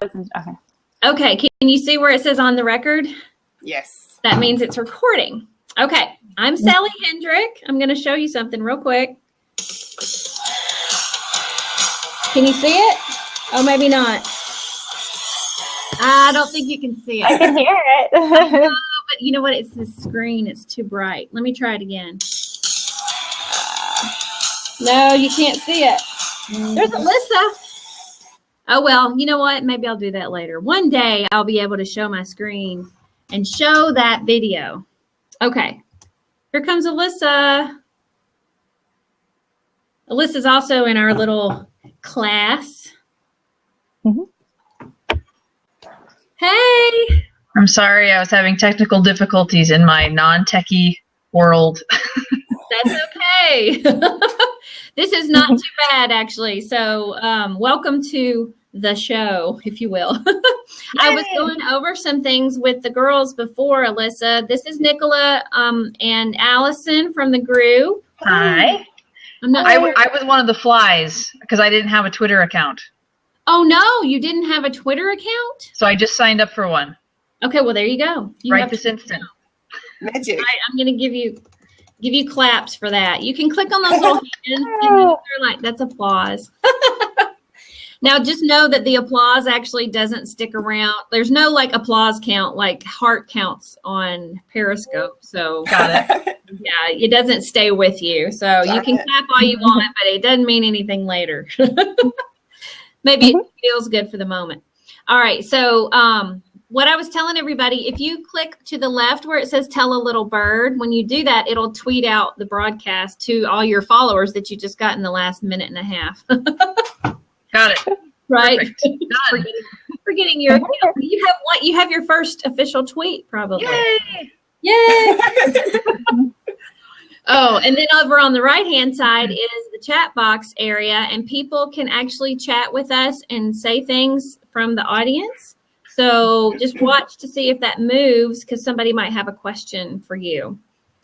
Okay. Okay, can you see where it says on the record? Yes. That means it's recording. Okay, I'm Sally Hendrick. I'm going to show you something real quick. Can you see it? Oh, maybe not. I don't think you can see it. I can hear it. But you know what? It's the screen. It's too bright. Let me try it again. No, you can't see it. There's Alyssa. Oh, well, you know what? Maybe I'll do that later. One day I'll be able to show my screen and show that video. Okay. Here comes Alyssa. Alyssa's also in our little class. Hey. I'm sorry, I was having technical difficulties in my non-techie world. That's okay. This is not too bad, actually. So welcome to the show, if you will. I was going over some things with the girls before, Alyssa. This is Nicola and Allison from the group. Hi. I was one of the flies because I didn't have a Twitter account. Oh, no, you didn't have a Twitter account? So I just signed up for one. Okay, well, there you go. Right this instant. Magic. All right, I'm going to give you claps for that. You can click on those little hands and they're like, that's applause. Now, just know that the applause actually doesn't stick around. There's no like applause count, like heart counts on Periscope. So got it. Yeah, it doesn't stay with you. So you can clap all you want, but it doesn't mean anything later. Maybe it feels good for the moment. All right. So what I was telling everybody, if you click to the left where it says tell a little bird, when you do that, it'll tweet out the broadcast to all your followers that you just got in the last minute and a half. Got it. Right. Forgetting your account. You have your first official tweet probably. Yay! Oh, and then over on the right-hand side is the chat box area, and people can actually chat with us and say things from the audience. So just watch to see if that moves because somebody might have a question for you.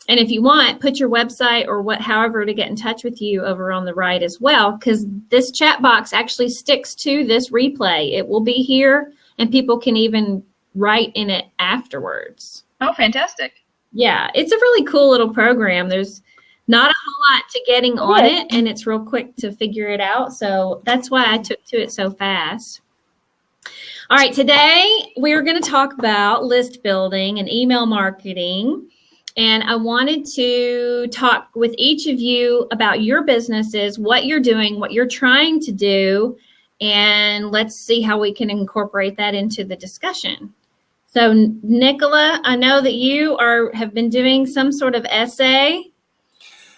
And if you want, put your website or however to get in touch with you over on the right as well, because this chat box actually sticks to this replay. It will be here, and people can even write in it afterwards. Oh, fantastic. Yeah, it's a really cool little program. There's not a whole lot to getting on it, and it's real quick to figure it out. So that's why I took to it so fast. All right, today we're going to talk about list building and email marketing. And I wanted to talk with each of you about your businesses, what you're doing, what you're trying to do, and let's see how we can incorporate that into the discussion. So, Nicola, I know that you have been doing some sort of essay,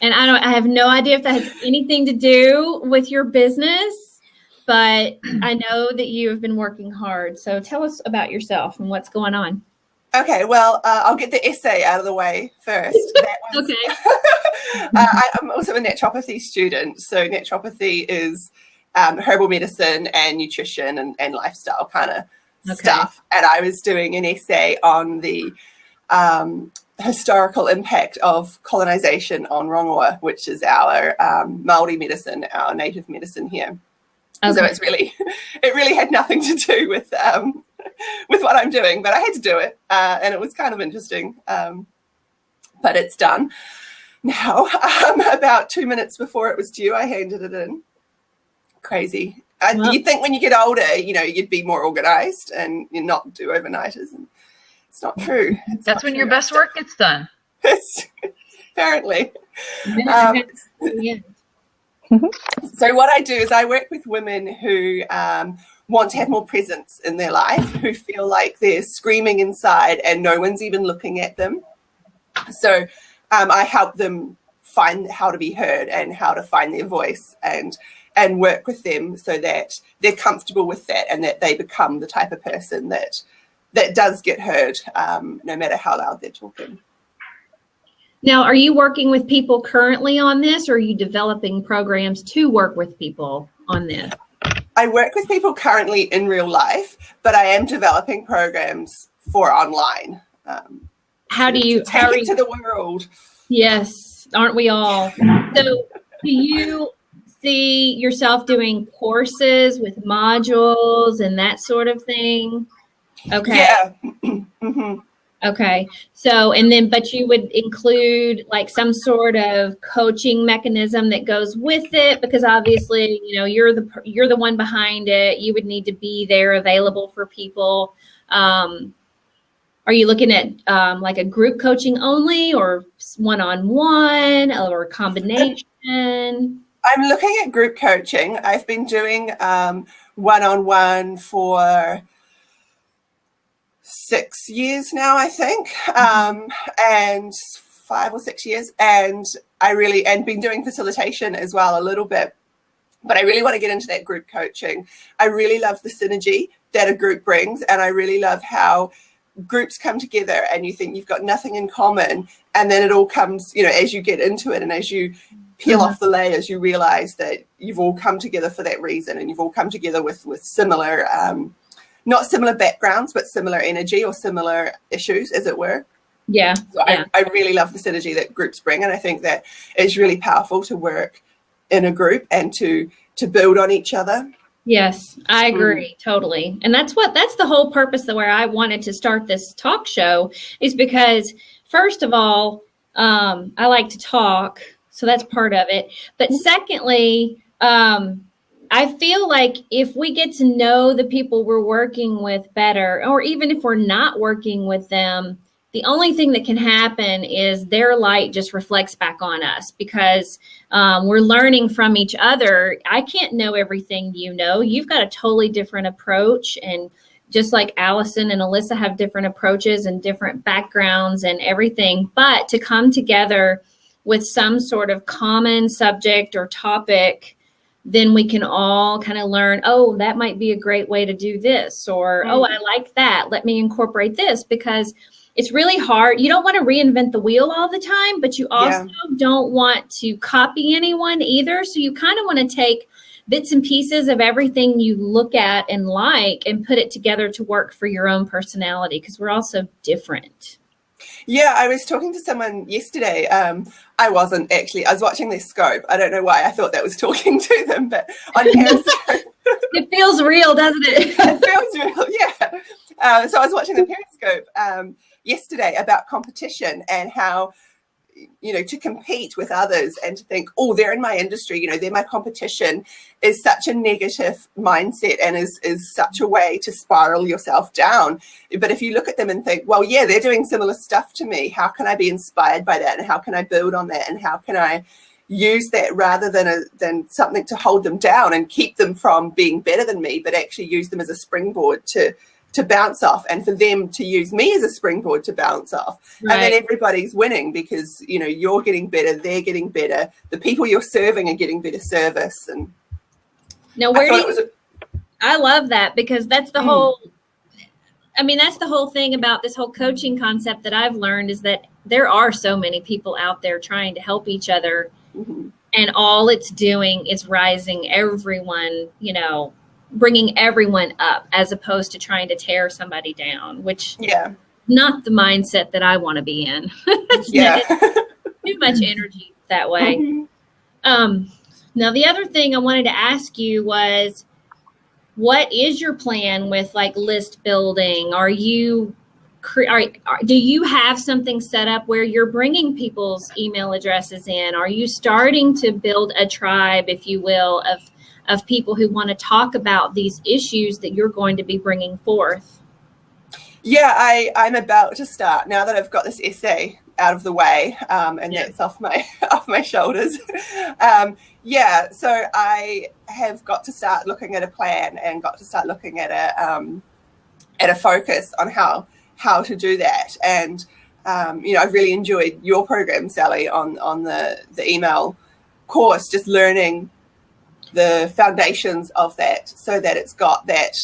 and I have no idea if that has anything to do with your business, but I know that you have been working hard. So tell us about yourself and what's going on. Okay, well, I'll get the essay out of the way first. Okay. I'm also a naturopathy student. So naturopathy is herbal medicine and nutrition and lifestyle kind of stuff. And I was doing an essay on the historical impact of colonization on Rongoa, which is our Māori medicine, our native medicine here. Okay. So it really had nothing to do with what I'm doing, but I had to do it, and it was kind of interesting. But it's done now. About 2 minutes before it was due, I handed it in. Crazy. You'd think when you get older, you'd be more organized and you not do overnighters, and it's not true. That's when your best work gets done. Apparently. So what I do is I work with women who want to have more presence in their life, who feel like they're screaming inside and no one's even looking at them. So I help them find how to be heard and how to find their voice and work with them so that they're comfortable with that and that they become the type of person that does get heard, no matter how loud they're talking. Now, are you working with people currently on this, or are you developing programs to work with people on this? I work with people currently in real life, but I am developing programs for online. How do you take it to the world? Yes, aren't we all? So, do you see yourself doing courses with modules and that sort of thing? Okay. Yeah. Mm-hmm. Okay. So, and then, but you would include like some sort of coaching mechanism that goes with it, because obviously, you know, you're the one behind it. You would need to be there available for people. Are you looking at like a group coaching only, or one-on-one, or a combination? I'm looking at group coaching. I've been doing one-on-one for 6 years now, I think, and 5 or 6 years. And and been doing facilitation as well a little bit. But I really want to get into that group coaching. I really love the synergy that a group brings. And I really love how groups come together and you think you've got nothing in common. And then it all comes, you know, as you get into it and as you peel off the layers, you realize that you've all come together for that reason. And you've all come together with similar, not similar backgrounds, but similar energy or similar issues, as it were. Yeah. So yeah. I really love the synergy that groups bring. And I think that it's really powerful to work in a group and to build on each other. Yes, I agree totally. And that's the whole purpose of where I wanted to start this talk show, is because first of all, I like to talk, so that's part of it. But secondly, I feel like if we get to know the people we're working with better, or even if we're not working with them, the only thing that can happen is their light just reflects back on us, because we're learning from each other. I can't know everything you know. You've got a totally different approach. And just like Allison and Alyssa have different approaches and different backgrounds and everything, but to come together with some sort of common subject or topic, then we can all kind of learn, oh, that might be a great way to do this, or, oh, I like that. Let me incorporate this, because it's really hard. You don't want to reinvent the wheel all the time, but you also don't want to copy anyone either. So you kind of want to take bits and pieces of everything you look at and like and put it together to work for your own personality, because we're all so different. Yeah, I was talking to someone yesterday. I wasn't actually. I was watching their Scope. I don't know why I thought that was talking to them, but on Periscope. It feels real, doesn't it? It feels real, yeah. So I was watching the Periscope yesterday about competition and how, you know, to compete with others and to think, oh, they're in my industry, you know, they're my competition, is such a negative mindset and is such a way to spiral yourself down. But if you look at them and think, well, yeah, they're doing similar stuff to me, how can I be inspired by that, and how can I build on that, and how can I use that rather than something to hold them down and keep them from being better than me, but actually use them as a springboard to bounce off, and for them to use me as a springboard to bounce off. Right. And then everybody's winning, because, you know, you're getting better, they're getting better, the people you're serving are getting better service. And now, I love that, because that's the whole, I mean, that's the whole thing about this whole coaching concept that I've learned, is that there are so many people out there trying to help each other, and all it's doing is rising everyone, you know, bringing everyone up, as opposed to trying to tear somebody down, which not the mindset that I want to be in. Too much energy that way. Now, the other thing I wanted to ask you was, what is your plan with like list building? Are you do you have something set up where you're bringing people's email addresses in? Are you starting to build a tribe, if you will, of people who want to talk about these issues that you're going to be bringing forth? Yeah, I'm about to start, now that I've got this essay out of the way, and that's off my shoulders. So I have got to start looking at a plan, and got to start looking at a focus on how to do that. And you know, I've really enjoyed your program, Sally, on the email course, just learning the foundations of that, so that it's got that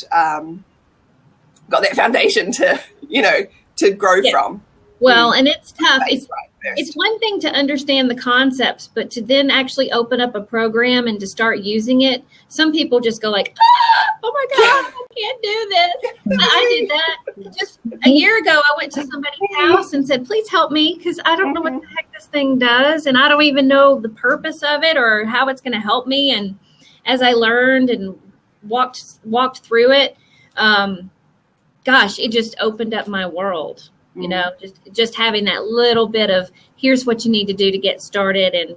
foundation to, you know, to grow from. Well, and it's tough. It's one thing to understand the concepts, but to then actually open up a program and to start using it, some people just go like, oh my God, I can't do this. I did that just a year ago. I went to somebody's house and said, please help me, because I don't know what the heck this thing does, and I don't even know the purpose of it or how it's going to help me. And as I learned and walked through it, gosh, it just opened up my world. You know, just having that little bit of, here's what you need to do to get started, and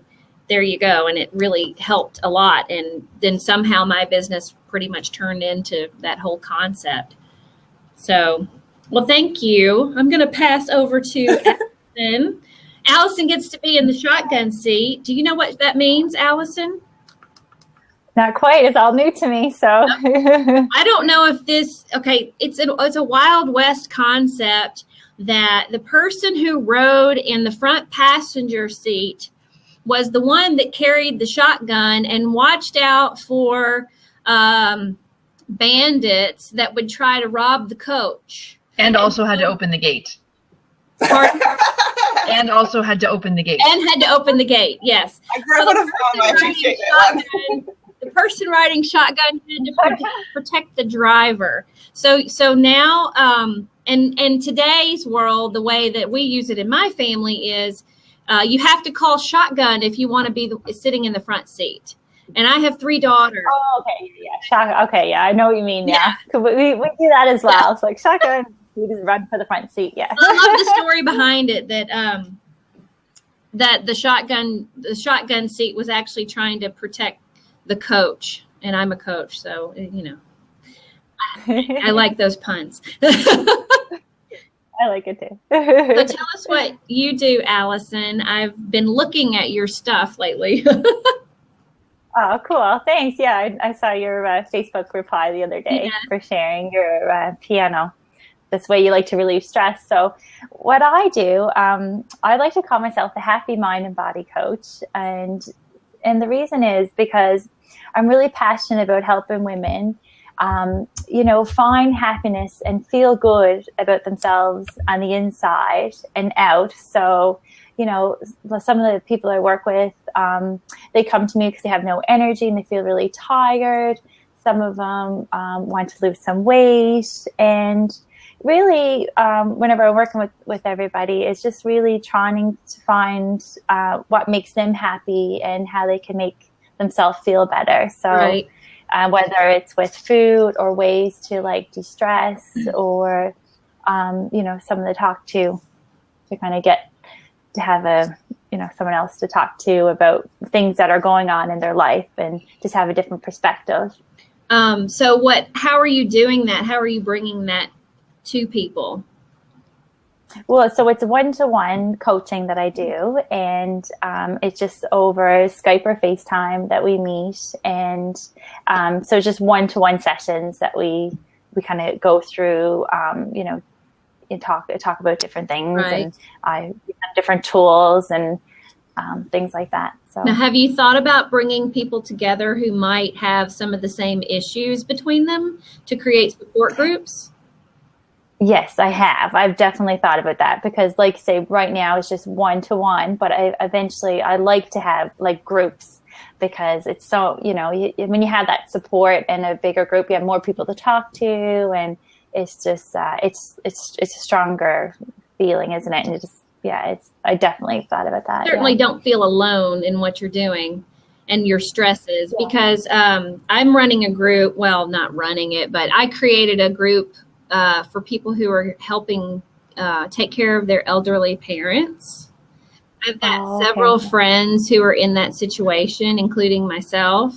there you go. And it really helped a lot. And then somehow my business pretty much turned into that whole concept. So, well, thank you. I'm going to pass over to Allison. Allison gets to be in the shotgun seat. Do you know what that means, Allison? Not quite. It's all new to me. So I don't know if this, okay, it's a Wild West concept that the person who rode in the front passenger seat was the one that carried the shotgun and watched out for bandits that would try to rob the coach. And also had to open the gate. And also had to open the gate. And had to open the gate, yes. I grew up on a farm. I appreciate that one. The person riding shotgun had to protect the driver. So now, in today's world, the way that we use it in my family is you have to call shotgun if you want to be sitting in the front seat. And I have 3 daughters. Oh, okay, yeah, okay, yeah, I know what you mean. Yeah, we do that as well. It's like shotgun, you just run for the front seat. Yeah, I love the story behind it that the shotgun seat was actually trying to protect the coach, and I'm a coach, so you know, I like those puns. I like it too. So tell us what you do, Allison. I've been looking at your stuff lately. Oh, cool. Thanks. Yeah, I saw your Facebook reply the other day for sharing your piano. This way you like to relieve stress. So what I do, I like to call myself the happy mind and body coach. And the reason is because I'm really passionate about helping women find happiness and feel good about themselves on the inside and out. So, some of the people I work with, they come to me because they have no energy and they feel really tired. Some of them want to lose some weight. And really, whenever I'm working with everybody, it's just really trying to find what makes them happy and how they can make themselves feel better. So right. Whether it's with food or ways to like de-stress or, someone to talk to kind of get to have someone else to talk to about things that are going on in their life and just have a different perspective. How are you doing that? How are you bringing that to people? Well, so it's one-to-one coaching that I do, and it's just over Skype or FaceTime that we meet, and so just one-to-one sessions that we kind of go through, and talk about different things, right. And I have different tools and things like that. So now, have you thought about bringing people together who might have some of the same issues between them to create support groups? Yes, I have. I've definitely thought about that because, like, say, right now it's just one-to-one, but I like to have like groups because it's so, when you have that support in a bigger group, you have more people to talk to, and it's just it's a stronger feeling, isn't it? And it just, I definitely thought about that. Certainly don't feel alone in what you're doing and your stresses because I'm running a group. Well, not running it, but I created a group for people who are helping take care of their elderly parents. I've got several friends who are in that situation, including myself.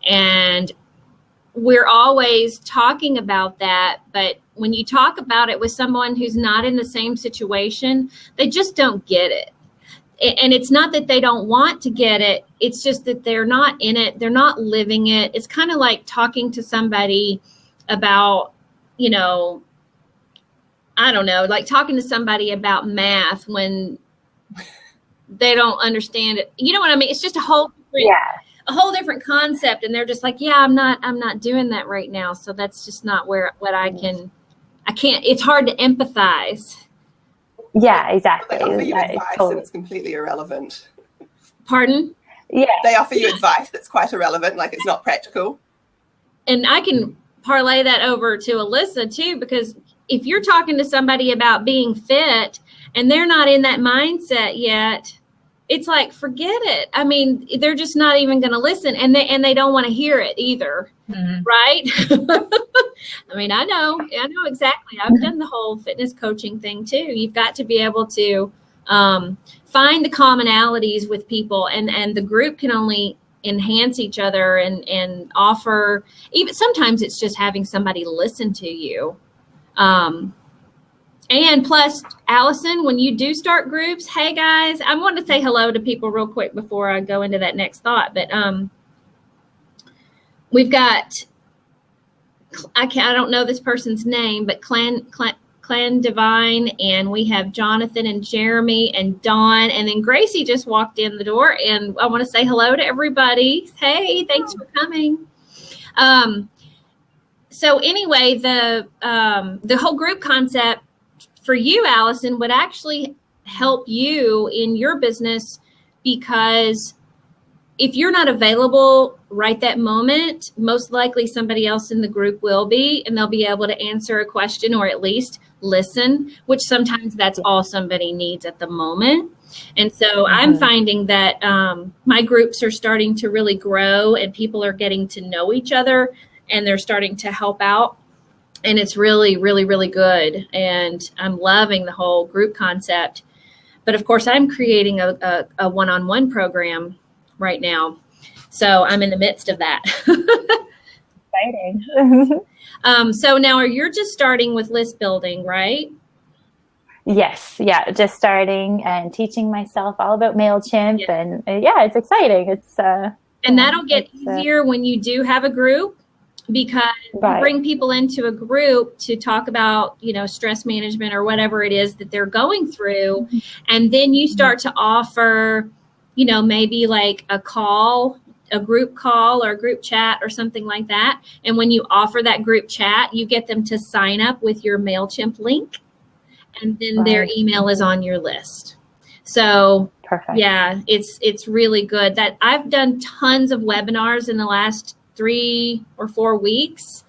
And we're always talking about that. But when you talk about it with someone who's not in the same situation, they just don't get it. And it's not that they don't want to get it. It's just that they're not in it. They're not living it. It's kind of like talking to somebody about, I don't know, like talking to somebody about math when they don't understand it. You know what I mean? It's just a whole different concept. And they're just like, I'm not doing that right now. So that's just not what I can't, it's hard to empathize. Yeah, exactly. They offer you advice and it's completely irrelevant. Pardon? Yeah. They offer you advice that's quite irrelevant, like it's not practical. And I can parlay that over to Alyssa too, because if you're talking to somebody about being fit and they're not in that mindset yet, it's like, forget it. I mean, they're just not even going to listen, and they don't want to hear it either. Mm-hmm. Right. I mean, I know exactly. I've done the whole fitness coaching thing too. You've got to be able to find the commonalities with people, and the group can only enhance each other and offer, even sometimes it's just having somebody listen to you. And plus, Allison, when you do start groups, hey guys, I want to say hello to people real quick before I go into that next thought. But we've got, I don't know this person's name, but Clan Divine, and we have Jonathan and Jeremy and Dawn, and then Gracie just walked in the door, and I want to say hello to everybody. Hey, thanks for coming. So anyway, the whole group concept for you, Allison, would actually help you in your business, because if you're not available right that moment, most likely somebody else in the group will be, and they'll be able to answer a question or at least listen, which sometimes that's all somebody needs at the moment. And so I'm finding that my groups are starting to really grow, and people are getting to know each other, and they're starting to help out. And it's really, really, really good. And I'm loving the whole group concept. But of course, I'm creating a one-on-one program right now. So I'm in the midst of that. Exciting. So now you're just starting with list building, right? Yes. Yeah. Just starting and teaching myself all about MailChimp. Yeah. And it's exciting. It's and that'll get easier when you do have a group, because you bring people into a group to talk about, stress management or whatever it is that they're going through. And then you start to offer, maybe like a group call or a group chat or something like that. And when you offer that group chat, you get them to sign up with your MailChimp link, and then their email is on your list. So perfect. Yeah, it's really good. That I've done tons of webinars in the last 3 or 4 weeks.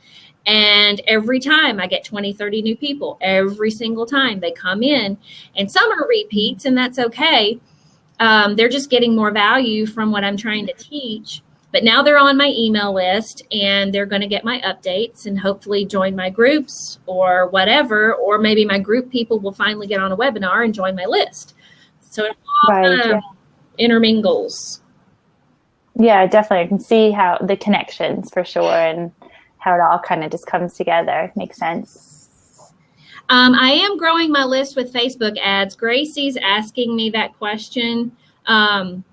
And every time I get 20, 30 new people, every single time they come in, and some are repeats, and that's okay. They're just getting more value from what I'm trying to teach. But now they're on my email list, and they're going to get my updates and hopefully join my groups or whatever, or maybe my group people will finally get on a webinar and join my list. So it all intermingles. Yeah, definitely. I can see how the connections for sure, and how it all kind of just comes together. Makes sense. I am growing my list with Facebook ads. Gracie's asking me that question. And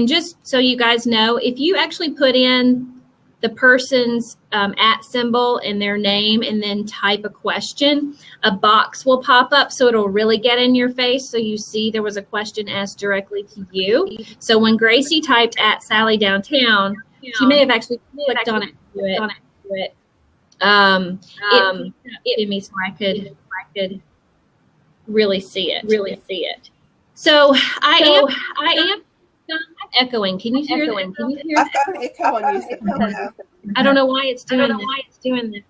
just so you guys know, if you actually put in the person's @ symbol and their name and then type a question, a box will pop up, so it'll really get in your face, so you see there was a question asked directly to you. So when Gracie typed @Sally Downtown, she may have actually clicked on it to it. It me so I could really see it. So I am echoing. Can you hear that? Can you hear I've got an echo on you. I don't know why it's doing that.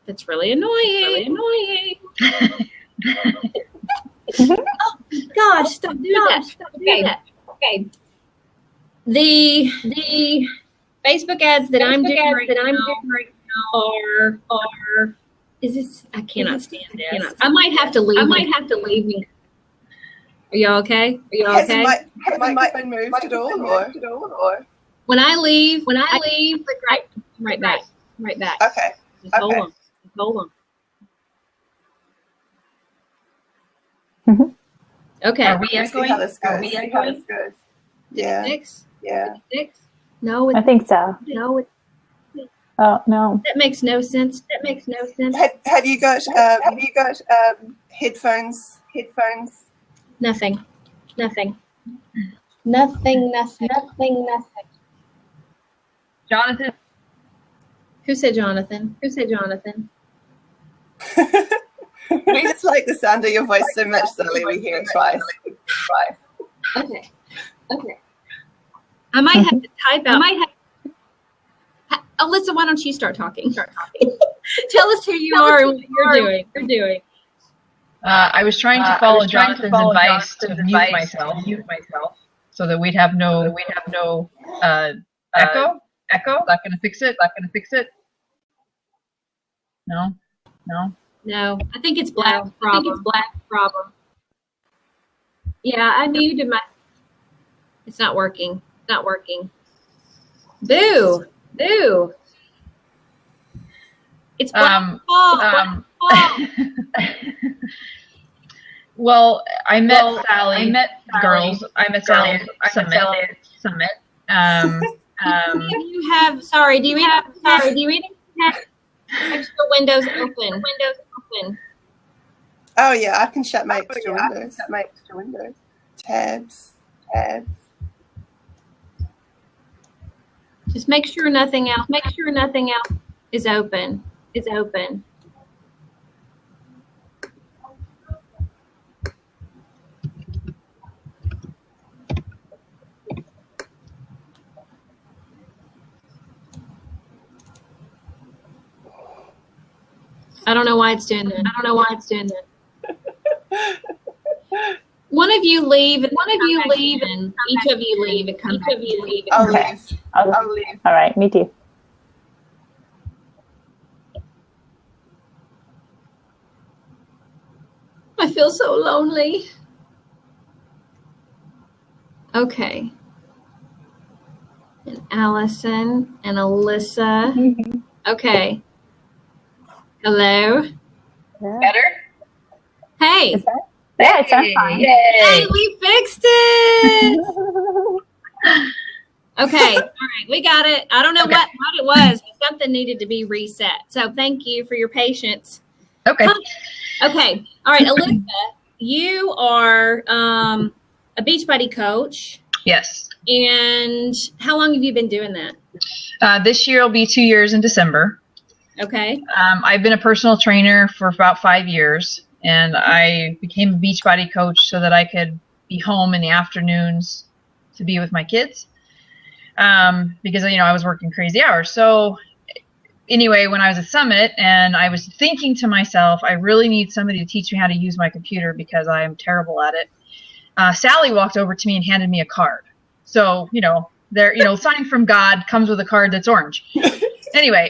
That's really annoying. Oh gosh, stop doing that. Okay. The Facebook ads that I'm doing right now are is this? I cannot stand this. I might have to leave. Are you okay? Has the mic been moved at all, or? When I leave, right back. Okay. Just hold on. Okay. Are we echoing? How this goes? Yeah. Six? Yeah. 6? No. I think so. No. Oh no. That makes no sense. Have you got headphones? Nothing. Jonathan? Who said Jonathan? We just like the sound of your voice so much, Sally, we hear it twice. Okay. I might have to type out. Alyssa, why don't you start talking? Tell us who you are and what you're doing. I was trying to follow Jonathan's advice to mute myself, so that we'd have no echo. Echo? Is that going to fix it? No. No, I think it's Black's problem. Yeah, I muted my. It's not working. Boo. It's Black's fault. Well, I met Sally. I met Sally at Summit. Do you even have extra windows open? Oh yeah, I can shut my extra windows. Tabs. Just make sure nothing else is open. I don't know why it's doing that. One of you leave, and each of you leave. I'll leave. All right, me too. I feel so lonely. Okay. And Allison and Alyssa. Okay. Hello. Yeah. Better? Hey. Yeah, it sounds fine. Hey, we fixed it. Okay. All right. We got it. I don't know what it was, but something needed to be reset. So thank you for your patience. Okay. Okay. All right. Alyssa, you are a Beachbody coach. Yes. And how long have you been doing that? This year will be 2 years in December. Okay. I've been a personal trainer for about 5 years, and I became a Beachbody coach so that I could be home in the afternoons to be with my kids, because I was working crazy hours. So anyway, when I was at Summit, and I was thinking to myself, I really need somebody to teach me how to use my computer because I am terrible at it. Sally walked over to me and handed me a card. So sign from God comes with a card that's orange. Anyway.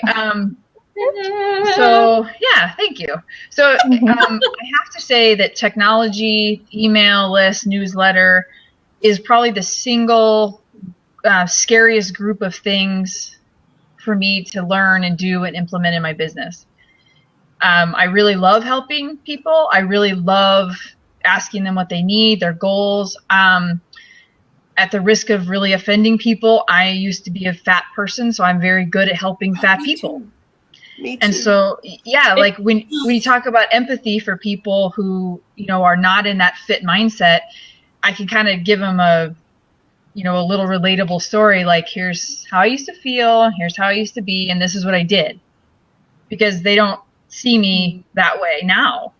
So yeah, thank you. So I have to say that technology, email list, newsletter is probably the single scariest group of things for me to learn and do and implement in my business. I really love helping people. I really love asking them what they need, their goals. At the risk of really offending people, I used to be a fat person, so I'm very good at helping fat people. Me too. And so, yeah, like when you talk about empathy for people who, are not in that fit mindset, I can kind of give them a little relatable story. Like, here's how I used to feel, here's how I used to be, and this is what I did. Because they don't see me that way now.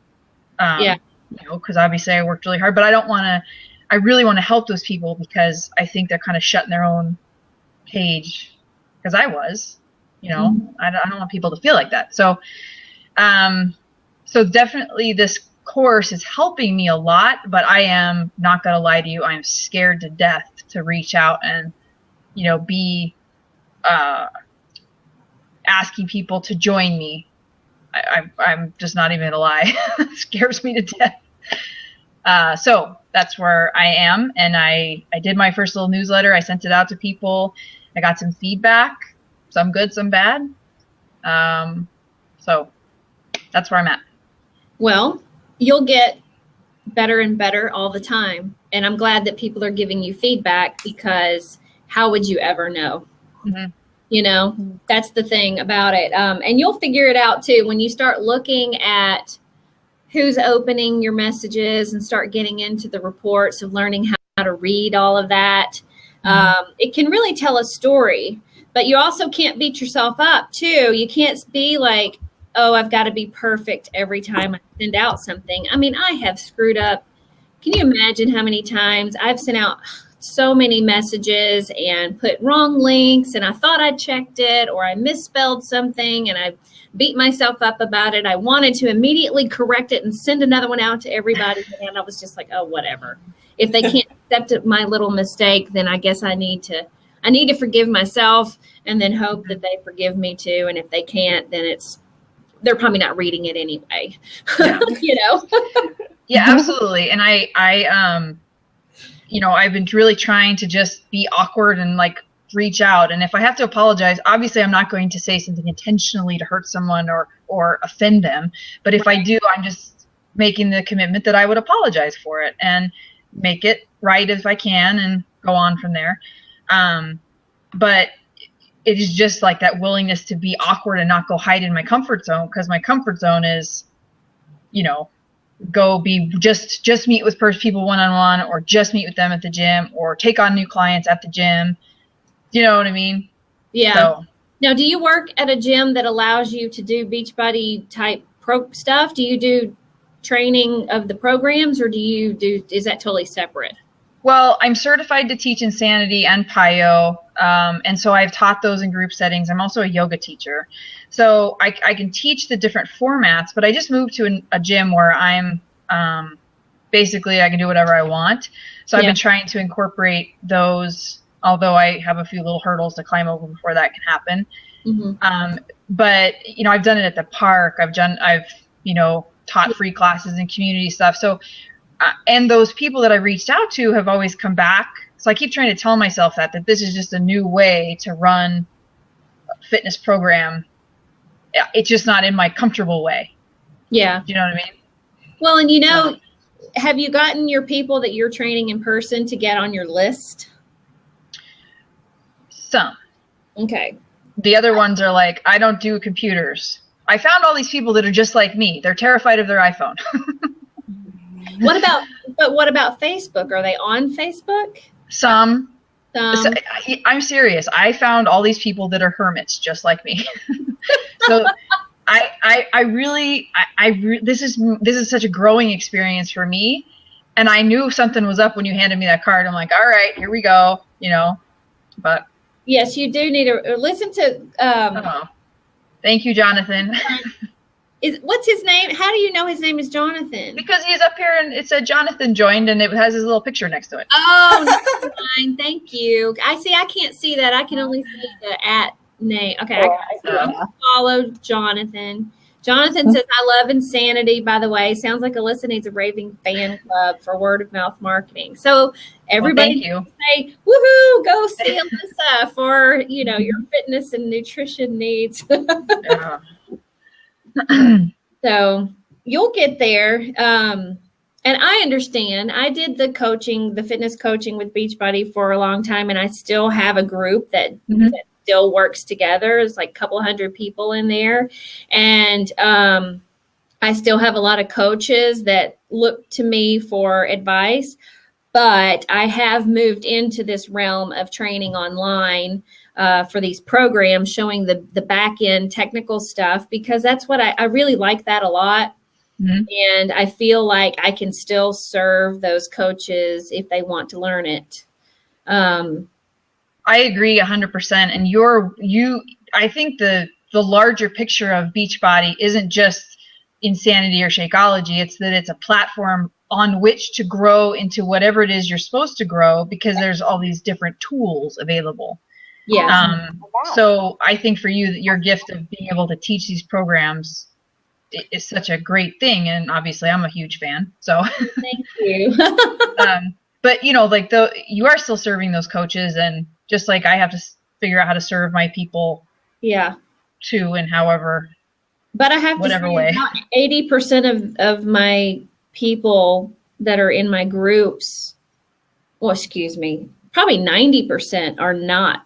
Because obviously I worked really hard, but I really want to help those people because I think they're kind of shut in their own cage, because I was. I don't want people to feel like that. So, so definitely this course is helping me a lot, but I am not going to lie to you. I am scared to death to reach out and, be asking people to join me. I'm just not even going to lie. It scares me to death. So that's where I am. And I did my first little newsletter. I sent it out to people. I got some feedback. Some good, some bad. So that's where I'm at. Well, you'll get better and better all the time. And I'm glad that people are giving you feedback, because how would you ever know? Mm-hmm. That's the thing about it. And you'll figure it out too when you start looking at who's opening your messages and start getting into the reports of learning how to read all of that. It can really tell a story. But you also can't beat yourself up, too. You can't be like, oh, I've got to be perfect every time I send out something. I mean, I have screwed up. Can you imagine how many times I've sent out so many messages and put wrong links, and I thought I checked it, or I misspelled something and I beat myself up about it. I wanted to immediately correct it and send another one out to everybody, and I was just like, oh, whatever. If they can't accept my little mistake, then I guess I need to forgive myself and then hope that they forgive me too. And if they can't, then they're probably not reading it anyway. Yeah. You know? Yeah, absolutely. And I I've been really trying to just be awkward and like reach out. And if I have to apologize, obviously I'm not going to say something intentionally to hurt someone or offend them. But if I do, I'm just making the commitment that I would apologize for it and make it right if I can and go on from there. But it is just like that willingness to be awkward and not go hide in my comfort zone, because my comfort zone is, go be just meet with people one-on-one, or just meet with them at the gym, or take on new clients at the gym. You know what I mean? Yeah. So, now, do you work at a gym that allows you to do Beachbody type stuff? Do you do training of the programs, or is that totally separate? Well, I'm certified to teach Insanity and PiYo, and so I've taught those in group settings. I'm also a yoga teacher, so I can teach the different formats, but I just moved to a gym where I'm basically I can do whatever I want. So I've been trying to incorporate those, although I have a few little hurdles to climb over before that can happen. Mm-hmm. But I've done it at the park. I've taught free classes and community stuff. So and those people that I reached out to have always come back. So I keep trying to tell myself that this is just a new way to run a fitness program. It's just not in my comfortable way. Yeah. Do you know what I mean? Well, and have you gotten your people that you're training in person to get on your list? Some. Okay. The other ones are like, I don't do computers. I found all these people that are just like me. They're terrified of their iPhone. What about Facebook? Are they on Facebook? Some. So, I'm serious. I found all these people that are hermits just like me. So this is such a growing experience for me. And I knew something was up when you handed me that card. I'm like, all right, here we go. But yes, you do need to listen to. Thank you, Jonathan. What's his name? How do you know his name is Jonathan? Because he's up here and it said Jonathan joined and it has his little picture next to it. Oh, never mind. Thank you. I can't see that. I can only see the @ name. Okay, I follow Jonathan. Jonathan says, I love Insanity, by the way. Sounds like Alyssa needs a raving fan club for word of mouth marketing. So everybody say, woohoo, go see Alyssa for, your fitness and nutrition needs. So you'll get there. And I understand. I did the fitness coaching with Beachbody for a long time, and I still have a group that still works together. It's like a couple hundred people in there. And I still have a lot of coaches that look to me for advice, but I have moved into this realm of training online for these programs, showing the back end technical stuff, because that's what I really like that a lot. Mm-hmm. And I feel like I can still serve those coaches if they want to learn it. I agree 100%. And I think the larger picture of Beachbody isn't just Insanity or Shakeology. It's that it's a platform on which to grow into whatever it is you're supposed to grow, because there's all these different tools available. Yeah. So I think for you, your gift of being able to teach these programs is such a great thing. And obviously I'm a huge fan. So thank you. But you are still serving those coaches, and just like I have to figure out how to serve my people. Yeah. Too, and however. But I have whatever to say, way. About 80% of my people that are in my groups, probably 90% are not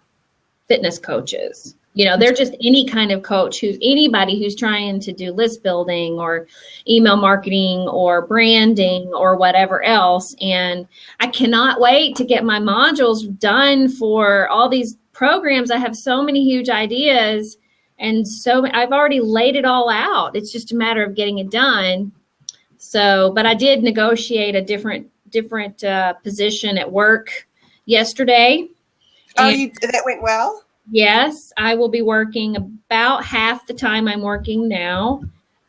fitness coaches. They're just any kind of coach anybody who's trying to do list building or email marketing or branding or whatever else. And I cannot wait to get my modules done for all these programs. I have so many huge ideas, and so I've already laid it all out. It's just a matter of getting it done. So, but I did negotiate a different position at work yesterday. Oh, that went well? Yes, I will be working about half the time I'm working now,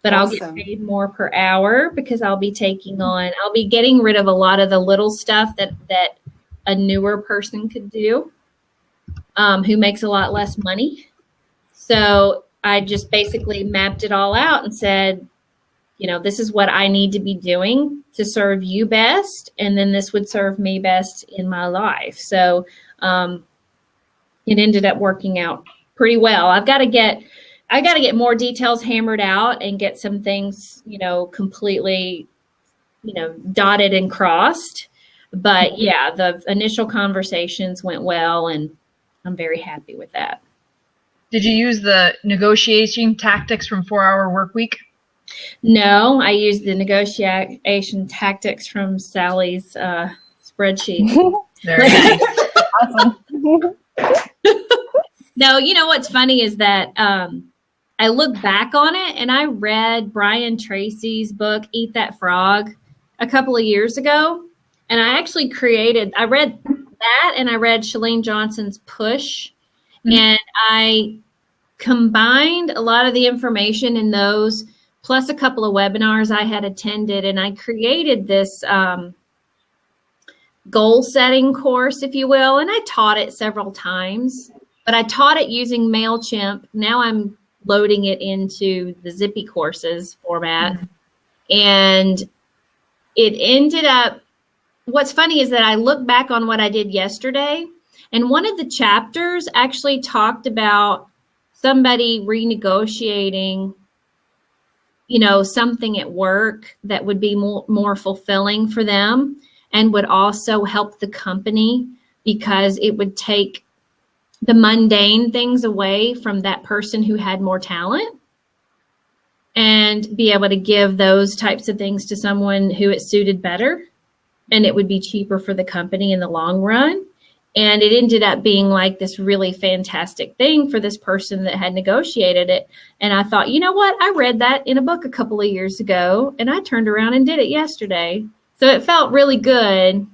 but Awesome. I'll get paid more per hour because I'll be getting rid of a lot of the little stuff that a newer person could do, who makes a lot less money. So I just basically mapped it all out and said, this is what I need to be doing to serve you best, and then this would serve me best in my life. So it ended up working out pretty well. I got to get more details hammered out and get some things, completely, dotted and crossed. But yeah, the initial conversations went well, and I'm very happy with that. Did you use the negotiation tactics from 4 Hour Workweek? No, I used the negotiation tactics from Sally's spreadsheet. Very nice. Awesome. No, what's funny is that I look back on it, and I read Brian Tracy's book, Eat That Frog, a couple of years ago. And I actually I read that, and I read Chalene Johnson's Push. And I combined a lot of the information in those, plus a couple of webinars I had attended, and I created this goal setting course, if you will. And I taught it several times, but I taught it using MailChimp. Now I'm loading it into the Zippy courses format. And it ended up, what's funny is that I look back on what I did yesterday, and one of the chapters actually talked about somebody renegotiating, something at work that would be more fulfilling for them and would also help the company, because it would take the mundane things away from that person who had more talent and be able to give those types of things to someone who it suited better, and it would be cheaper for the company in the long run. And it ended up being like this really fantastic thing for this person that had negotiated it. And I thought, you know what? I read that in a book a couple of years ago, and I turned around and did it yesterday. So it felt really good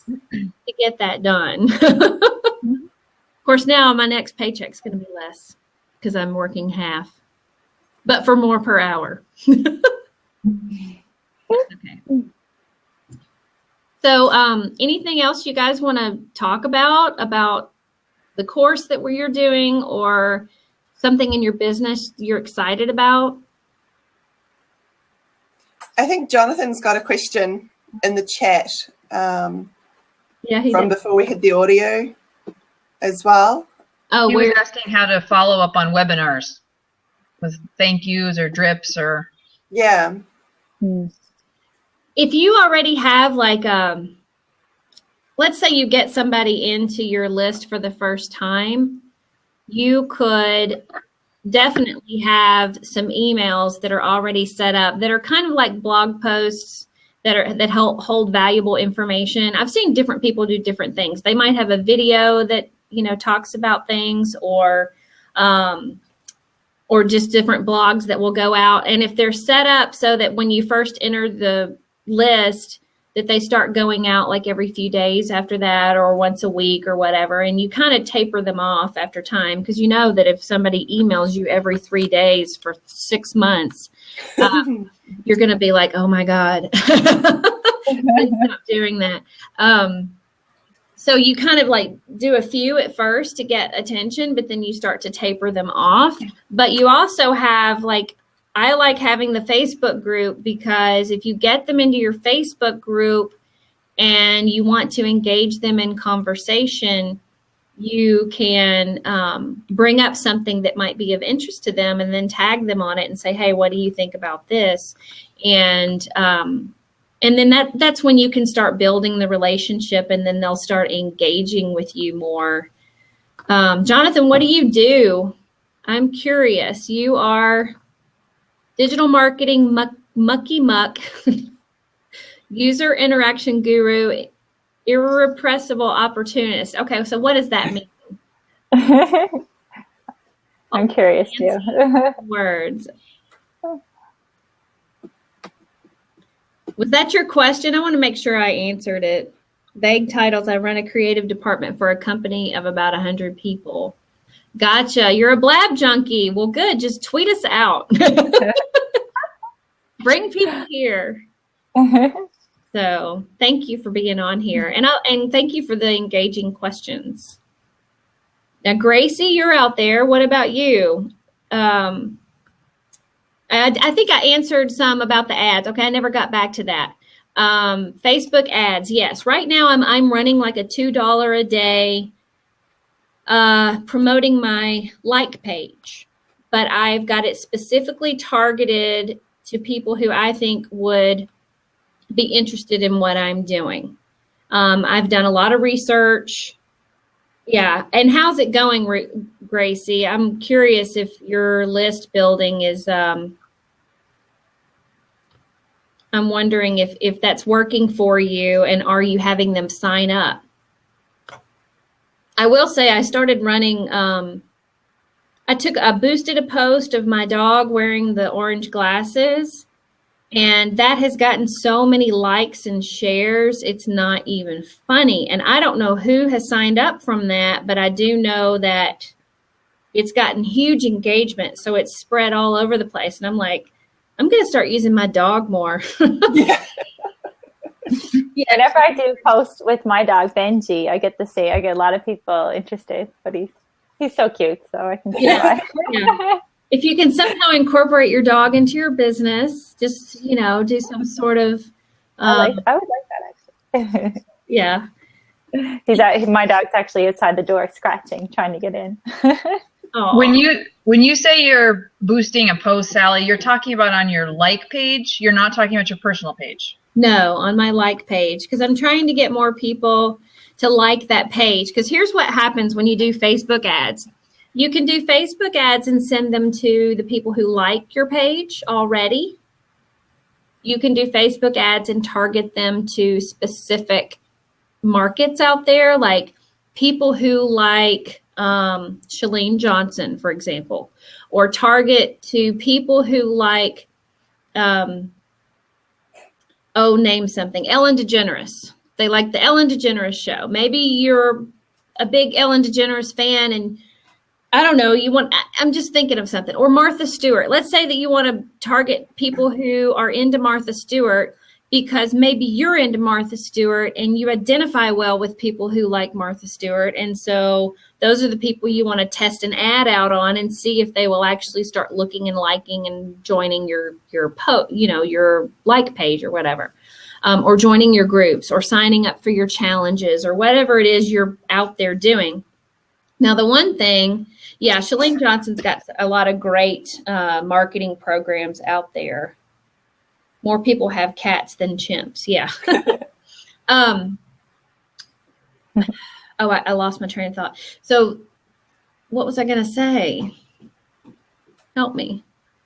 to get that done. Of course, now my next paycheck's going to be less because I'm working half, but for more per hour. Okay. So anything else you guys want to talk about the course that you're doing, or something in your business you're excited about? I think Jonathan's got a question in the chat from before we had the audio as well. Oh, he was asking how to follow up on webinars with thank yous or drips or. Yeah. If you already have let's say you get somebody into your list for the first time, you could definitely have some emails that are already set up that are kind of like blog posts that hold valuable information. I've seen different people do different things. They might have a video that, talks about things, or just different blogs that will go out. And if they're set up so that when you first enter the list, that they start going out like every few days after that, or once a week or whatever, and you kind of taper them off after time, because you know that if somebody emails you every 3 days for 6 months, you're going to be like, oh my God, stop doing that. So you kind of do a few at first to get attention, but then you start to taper them off. But you also have I like having the Facebook group, because if you get them into your Facebook group and you want to engage them in conversation, you can bring up something that might be of interest to them and then tag them on it and say, hey, what do you think about this? And then that's when you can start building the relationship, and then they'll start engaging with you more. Jonathan, what do you do? I'm curious. You are digital marketing mucky muck, user interaction guru, irrepressible opportunist. Okay, so what does that mean? I'm curious too. Words. Was that your question? I want to make sure I answered it. Vague titles. I run a creative department for a company of about 100 people. Gotcha. You're a blab junkie. Well, good. Just tweet us out. Bring people here. So thank you for being on here. And thank you for the engaging questions. Now, Gracie, you're out there. What about you? I think I answered some about the ads. Okay, I never got back to that. Facebook ads, yes. Right now I'm running like a $2 a day promoting my like page, but I've got it specifically targeted to people who I think would be interested in what I'm doing. I've done a lot of research. Yeah. And how's it going, Gracie? I'm curious if your list building is, I'm wondering if that's working for you, and are you having them sign up? I will say I started running, I boosted a post of my dog wearing the orange glasses, and that has gotten so many likes and shares, it's not even funny. And I don't know who has signed up from that, but I do know that it's gotten huge engagement. So it's spread all over the place. And I'm like, I'm going to start using my dog more. Yeah. Whenever I do post with my dog, Benji, I get a lot of people interested, but he's so cute. So I can see why. Yeah. If you can somehow incorporate your dog into your business, just, do some sort of. I would like that, actually. Yeah. My dog's actually outside the door scratching, trying to get in. When you say you're boosting a post, Sally, you're talking about on your like page. You're not talking about your personal page. No, on my like page, because I'm trying to get more people to like that page. Because here's what happens when you do Facebook ads. You can do Facebook ads and send them to the people who like your page already. You can do Facebook ads and target them to specific markets out there, like people who like Chalene Johnson, for example, or target to people who like, name something, Ellen DeGeneres. They like the Ellen DeGeneres show. Maybe you're a big Ellen DeGeneres fan and I don't know, I'm just thinking of something. Or Martha Stewart. Let's say that you want to target people who are into Martha Stewart because maybe you're into Martha Stewart and you identify well with people who like Martha Stewart. And so those are the people you want to test an ad out on and see if they will actually start looking and liking and joining your your like page or whatever. Or joining your groups or signing up for your challenges or whatever it is you're out there doing. Now, the one thing, Chalene Johnson's got a lot of great marketing programs out there. More people have cats than chimps. Yeah. I lost my train of thought. So what was I going to say? Help me.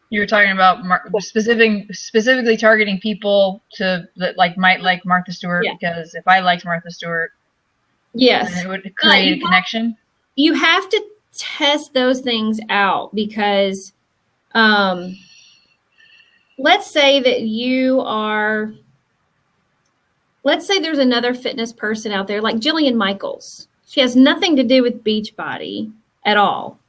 You were talking about specifically targeting people that might like Martha Stewart, because if I liked Martha Stewart, yes, it would create a connection. You have to test those things out because let's say there's another fitness person out there like Jillian Michaels. She has nothing to do with Beachbody at all.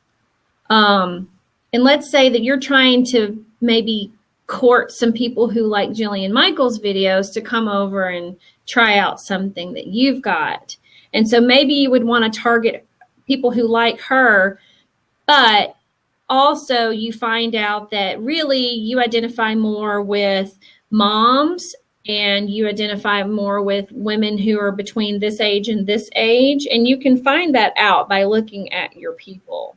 And let's say that you're trying to maybe court some people who like Jillian Michaels videos to come over and try out something that you've got. And so maybe you would want to target people who like her, but also you find out that really you identify more with moms and you identify more with women who are between this age and this age. And you can find that out by looking at your people.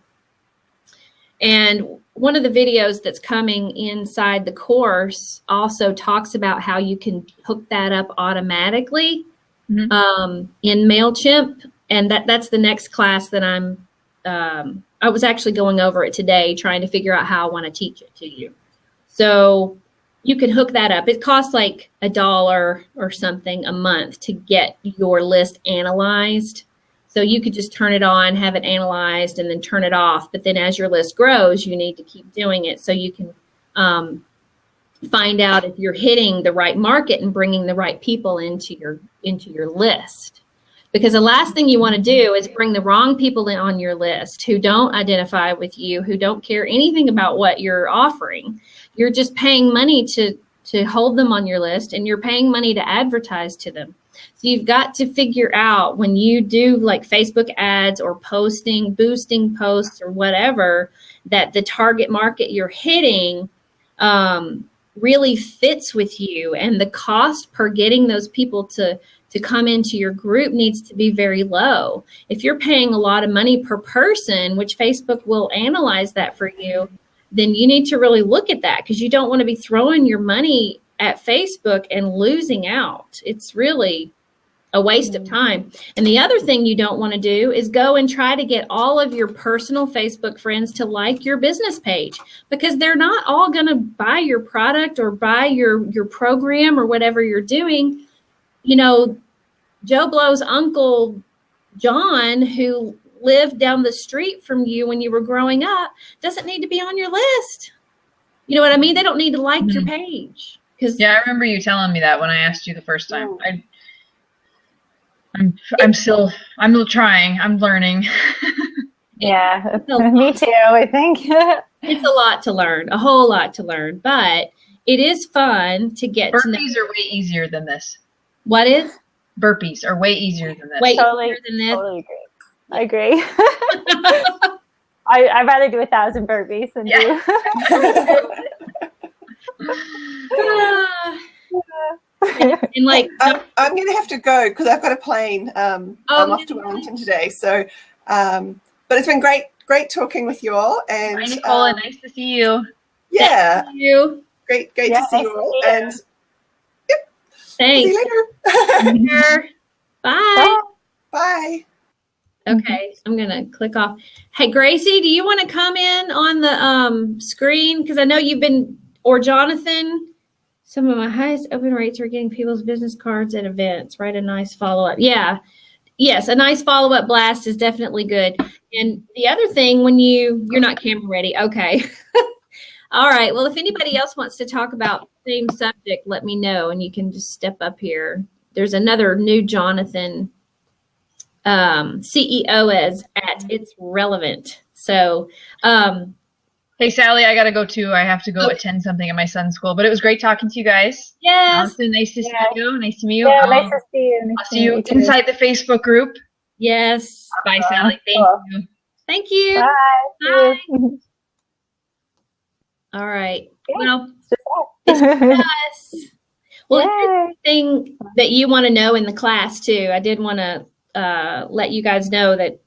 And one of the videos that's coming inside the course also talks about how you can hook that up automatically in MailChimp. And that's the next class that I was actually going over it today, trying to figure out how I want to teach it to you. So you can hook that up. It costs like $1 or something a month to get your list analyzed. So you could just turn it on, have it analyzed, and then turn it off. But then as your list grows, you need to keep doing it so you can find out if you're hitting the right market and bringing the right people into your list. Because the last thing you want to do is bring the wrong people in on your list who don't identify with you, who don't care anything about what you're offering. You're just paying money to hold them on your list, and you're paying money to advertise to them. So you've got to figure out, when you do like Facebook ads or boosting posts or whatever, that the target market you're hitting really fits with you, and the cost per getting those people to come into your group needs to be very low. If you're paying a lot of money per person, which Facebook will analyze that for you, then you need to really look at that, because you don't want to be throwing your money at Facebook and losing out. It's really a waste of time. And the other thing you don't want to do is go and try to get all of your personal Facebook friends to like your business page, because they're not all going to buy your product or buy your program or whatever you're doing. You know, Joe Blow's Uncle John, who lived down the street from you when you were growing up, doesn't need to be on your list. You know what I mean? They don't need to like your page. Yeah, I remember you telling me that when I asked you the first time. I'm still trying. I'm learning. Yeah, me too, I think. It's a lot to learn, a whole lot to learn, but it is fun to get to know. Burpees are way easier than this. What is? Burpees are way easier than this. Way Totally, easier than this? Totally agree. I agree. I'd rather do 1,000 burpees than do. And like, I'm going to have to go because I've got a plane. I'm off to Wellington today. So, but it's been great talking with you all. And Hi, Nicola, nice to see you. Yeah, thank you. Great to see you all. And yep, Thanks. see you later. Bye. Bye. Okay, I'm gonna click off. Hey, Gracie, do you want to come in on the screen? Because I know you've been, or Jonathan. Some of my highest open rates are getting people's business cards at events. Write a nice follow-up. Yeah. Yes, a nice follow-up blast is definitely good. And the other thing, when you're not camera ready. Okay. All right. Well, if anybody else wants to talk about the same subject, let me know, and you can just step up here. There's another new Jonathan CEO at It's Relevant. So, hey, Sally, I got to go too. I have to go attend something at my son's school, but it was great talking to you guys. Yes. Allison, nice to see you. Nice to meet you. Yeah, nice to see you. I'll see you inside the Facebook group. Yes. Bye, Sally. Thank you. Thank you. Bye. Bye. All right. Yeah. Well, it's us. Well, Yay. thing that you want to know in the class too. I did want to let you guys know that,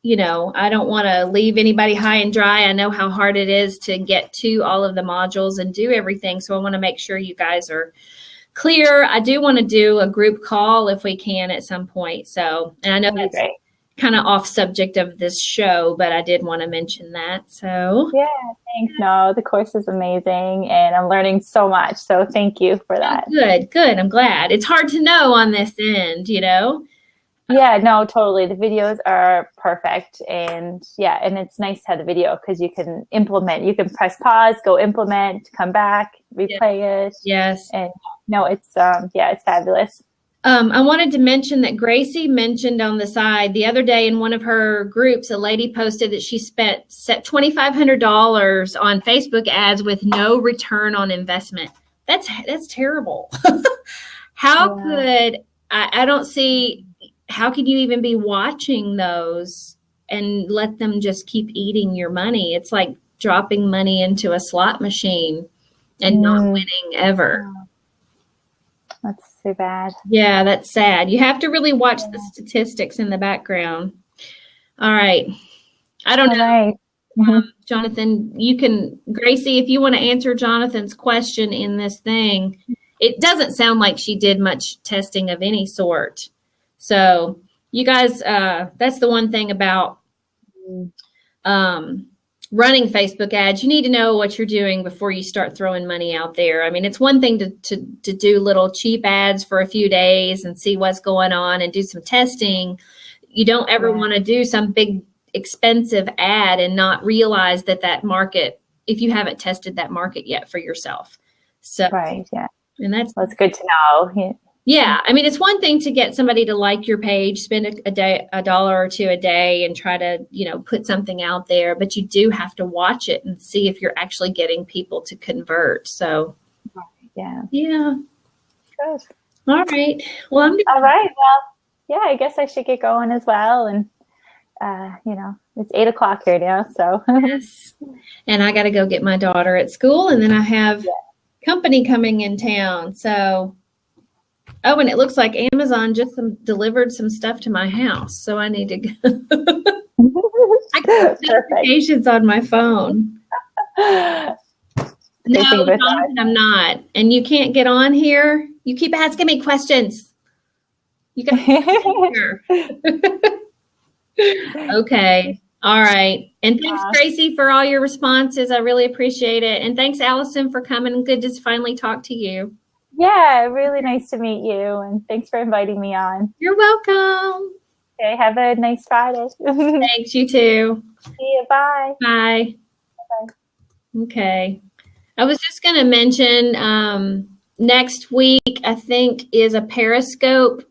you know, I don't want to leave anybody high and dry. I know how hard it is to get to all of the modules and do everything. So I want to make sure you guys are clear. I do want to do a group call if we can at some point. So, and I know that's kind of off subject of this show, but I did want to mention that. So yeah, thanks. No, the course is amazing and I'm learning so much. So thank you for that. Good. I'm glad. It's hard to know on this end, you know? Yeah, no, totally. The videos are perfect. And yeah, and it's nice to have the video because you can implement. You can press pause, go implement, come back, replay it. Yes. And no, it's it's fabulous. I wanted to mention that Gracie mentioned on the side the other day in one of her groups, a lady posted that she set $2,500 on Facebook ads with no return on investment. That's terrible. How could I don't see. How could you even be watching those and let them just keep eating your money? It's like dropping money into a slot machine and not winning ever. That's so bad. Yeah, that's sad. You have to really watch the statistics in the background. All right. I don't know. Right. Jonathan, Gracie, if you want to answer Jonathan's question in this thing, it doesn't sound like she did much testing of any sort. So you guys, that's the one thing about running Facebook ads. You need to know what you're doing before you start throwing money out there. I mean, it's one thing to do little cheap ads for a few days and see what's going on and do some testing. You don't ever want to do some big expensive ad and not realize that market, if you haven't tested that market yet for yourself. So, right, yeah. and that's good to know. Yeah. Yeah, I mean, it's one thing to get somebody to like your page, spend a dollar or two a day and try to, put something out there, but you do have to watch it and see if you're actually getting people to convert. So, yeah. Good. All right. Well, all right. Well, yeah, I guess I should get going as well. And, it's 8:00 here now, so. Yes. And I got to go get my daughter at school, and then I have company coming in town. So. Oh, and it looks like Amazon just delivered some stuff to my house, so I need to go. I got notifications on my phone. No, Jonathan, I'm not. And you can't get on here. You keep asking me questions. You got here. Okay. All right. And thanks, Gracie, for all your responses. I really appreciate it. And thanks, Allison, for coming. Good to finally talk to you. Yeah, really nice to meet you, and thanks for inviting me on. You're welcome. Okay, have a nice Friday. Thanks, you too. See you, bye. Bye. Bye. Okay. I was just going to mention next week, I think, is a Periscope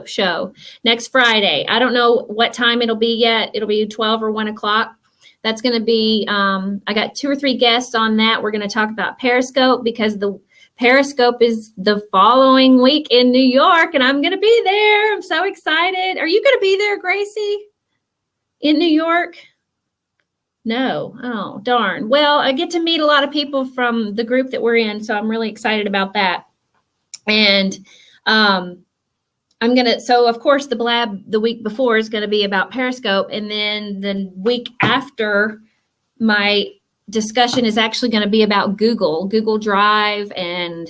show next Friday. I don't know what time it'll be yet. It'll be 12 or 1 o'clock. That's going to be, I got 2 or 3 guests on that. We're going to talk about Periscope because the Periscope is the following week in New York, and I'm going to be there. I'm so excited. Are you going to be there, Gracie, in New York? No. Oh, darn. Well, I get to meet a lot of people from the group that we're in, so I'm really excited about that. And so of course the Blab the week before is going to be about Periscope, and then the week after my discussion is actually going to be about Google Drive and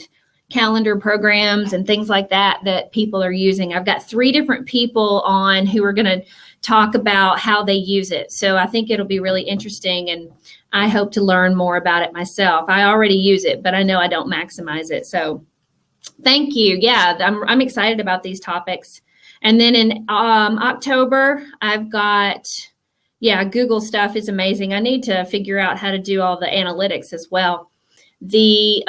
calendar programs and things like that people are using. I've got 3 different people on who are going to talk about how they use it. So I think it'll be really interesting, and I hope to learn more about it myself. I already use it, but I know I don't maximize it. So thank you. Yeah, I'm excited about these topics. And then in October, I've got Google stuff is amazing. I need to figure out how to do all the analytics as well. The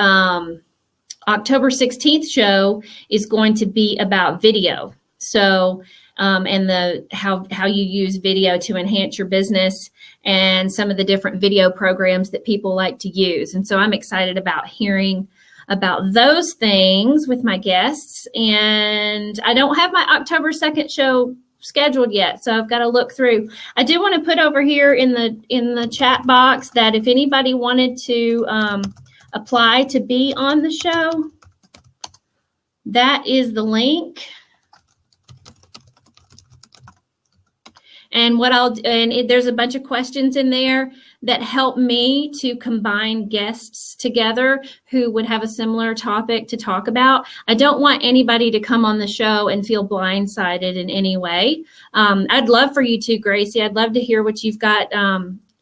October 16th show is going to be about video. So, and how you use video to enhance your business and some of the different video programs that people like to use. And so I'm excited about hearing about those things with my guests. And I don't have my October 2nd show scheduled yet, so I've got to look through. I do want to put over here in the chat box that if anybody wanted to apply to be on the show, that is the link. And there's a bunch of questions in there that help me to combine guests together who would have a similar topic to talk about. I don't want anybody to come on the show and feel blindsided in any way. I'd love for you to, Gracie. I'd love to hear what you've got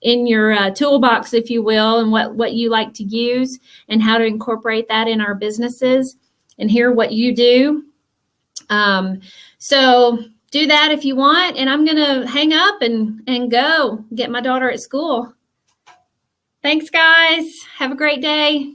in your toolbox, if you will, and what you like to use and how to incorporate that in our businesses and hear what you do. So do that if you want, and I'm going to hang up and go get my daughter at school. Thanks, guys. Have a great day.